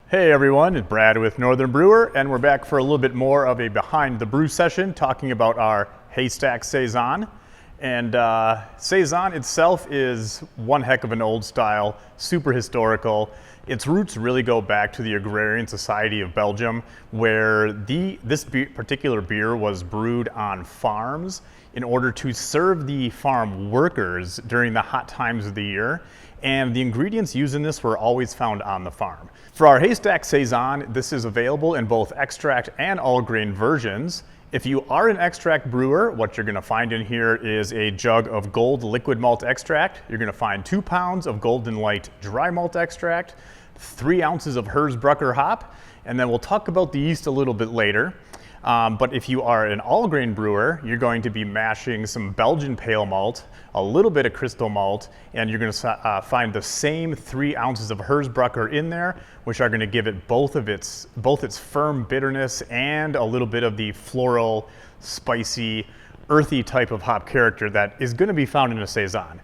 Hey everyone, it's Brad with Northern Brewer, and we're back for a little bit more of a behind the brew session talking about our Haystack Saison. And Saison itself is one heck of an old style, super historical. Its roots really go back to the agrarian society of Belgium, where this particular beer was brewed on farms in order to serve the farm workers during the hot times of the year. And the ingredients used in this were always found on the farm. For our Haystack Saison, this is available in both extract and all grain versions. If you are an extract brewer, what you're gonna find in here is a jug of gold liquid malt extract. You're gonna find 2 pounds of golden light dry malt extract, 3 ounces of Hersbrucker hop, and then we'll talk about the yeast a little bit later. But if you are an all grain brewer, you're going to be mashing some Belgian pale malt, a little bit of crystal malt, and you're going to find the same 3 ounces of Hersbrucker in there, which are going to give it both its firm bitterness and a little bit of the floral, spicy, earthy type of hop character that is going to be found in a Saison.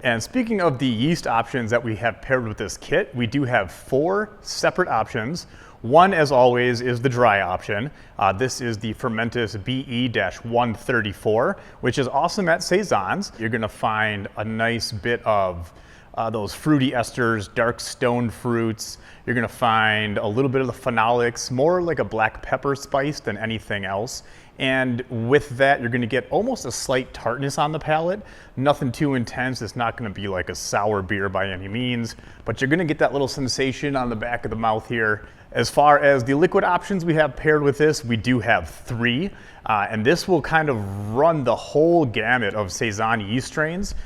And speaking of the yeast options that we have paired with this kit, we do have 4 separate options. One, as always, is the dry option. This is the Fermentis BE-134, which is awesome at Saisons. You're gonna find a nice bit of those fruity esters, dark stone fruits. You're gonna find a little bit of the phenolics, more like a black pepper spice than anything else. And with that, you're gonna get almost a slight tartness on the palate. Nothing too intense. It's not gonna be like a sour beer by any means, but you're gonna get that little sensation on the back of the mouth here. As far as the liquid options we have paired with this, we do have 3, and this will kind of run the whole gamut of Saison yeast strains.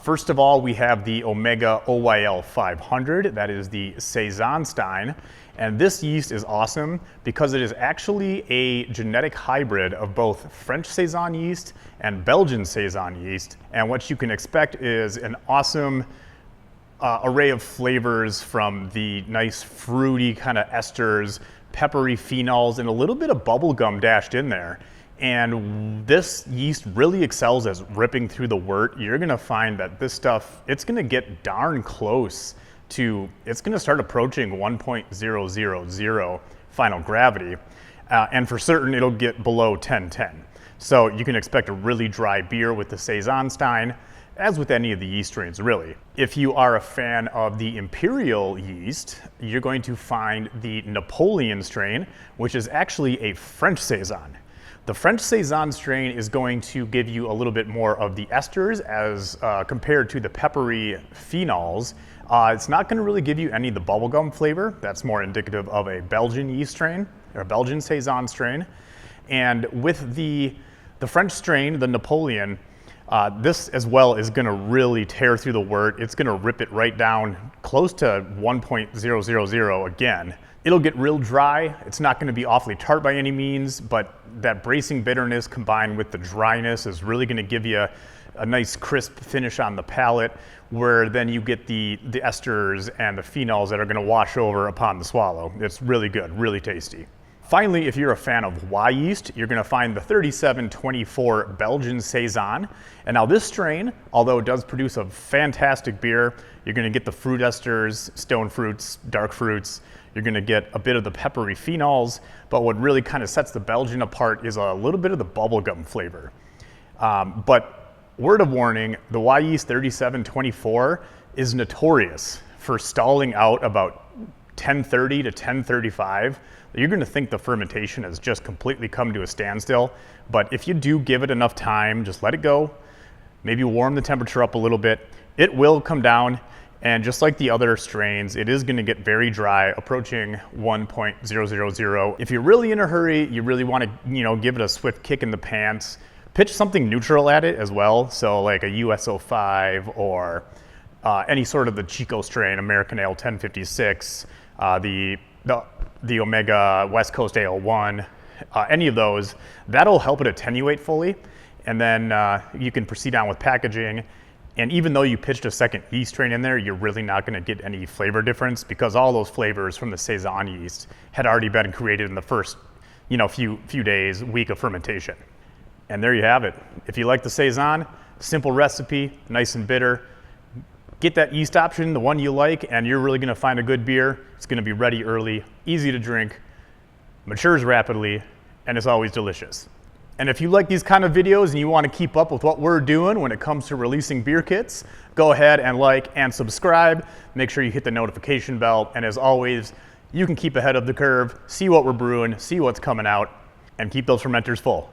First of all, we have the Omega OYL 500, that is the Saisonstein, and this yeast is awesome because it is actually a genetic hybrid of both French Saison yeast and Belgian Saison yeast, and what you can expect is an awesome array of flavors, from the nice fruity kind of esters, peppery phenols, and a little bit of bubble gum dashed in there. And this yeast really excels as ripping through the wort. You're gonna find that this stuff, it's gonna get darn close to, it's gonna start approaching 1.000 final gravity. And for certain, it'll get below 1010. So you can expect a really dry beer with the Saisonstein, as with any of the yeast strains, really. If you are a fan of the Imperial yeast, you're going to find the Napoleon strain, which is actually a French Saison. The French Saison strain is going to give you a little bit more of the esters as compared to the peppery phenols. It's not gonna really give you any of the bubblegum flavor. That's more indicative of a Belgian yeast strain, or a Belgian Saison strain. And with the French strain, the Napoleon, this as well is gonna really tear through the wort. It's gonna rip it right down close to 1.000 again. It'll get real dry. It's not gonna be awfully tart by any means, but that bracing bitterness combined with the dryness is really gonna give you a nice crisp finish on the palate, where then you get the esters and the phenols that are gonna wash over upon the swallow. It's really good, really tasty. Finally, if you're a fan of Wyeast, you're gonna find the 3724 Belgian Saison. And now this strain, although it does produce a fantastic beer, you're gonna get the fruit esters, stone fruits, dark fruits, you're gonna get a bit of the peppery phenols, but what really kind of sets the Belgian apart is a little bit of the bubblegum flavor. But word of warning, the Wyeast 3724 is notorious for stalling out about 10:30 to 10:35. You're gonna think the fermentation has just completely come to a standstill, but if you do give it enough time, just let it go, maybe warm the temperature up a little bit, it will come down, and just like the other strains, it is gonna get very dry, approaching 1.000. If you're really in a hurry, you really wanna give it a swift kick in the pants, pitch something neutral at it as well, so like a USO5 or any sort of the Chico strain, American Ale 1056, the Omega West Coast Ale1, any of those, that'll help it attenuate fully. And then you can proceed on with packaging. And even though you pitched a second yeast strain in there, you're really not gonna get any flavor difference, because all those flavors from the Saison yeast had already been created in the first few days, week of fermentation. And there you have it. If you like the Saison, simple recipe, nice and bitter, Get that yeast option, the one you like, and you're really gonna find a good beer. It's gonna be ready early, easy to drink, matures rapidly, and it's always delicious. And if you like these kind of videos and you want to keep up with what we're doing when it comes to releasing beer kits, go ahead and like and subscribe. Make sure you hit the notification bell. And as always, you can keep ahead of the curve, see what we're brewing, see what's coming out, and keep those fermenters full.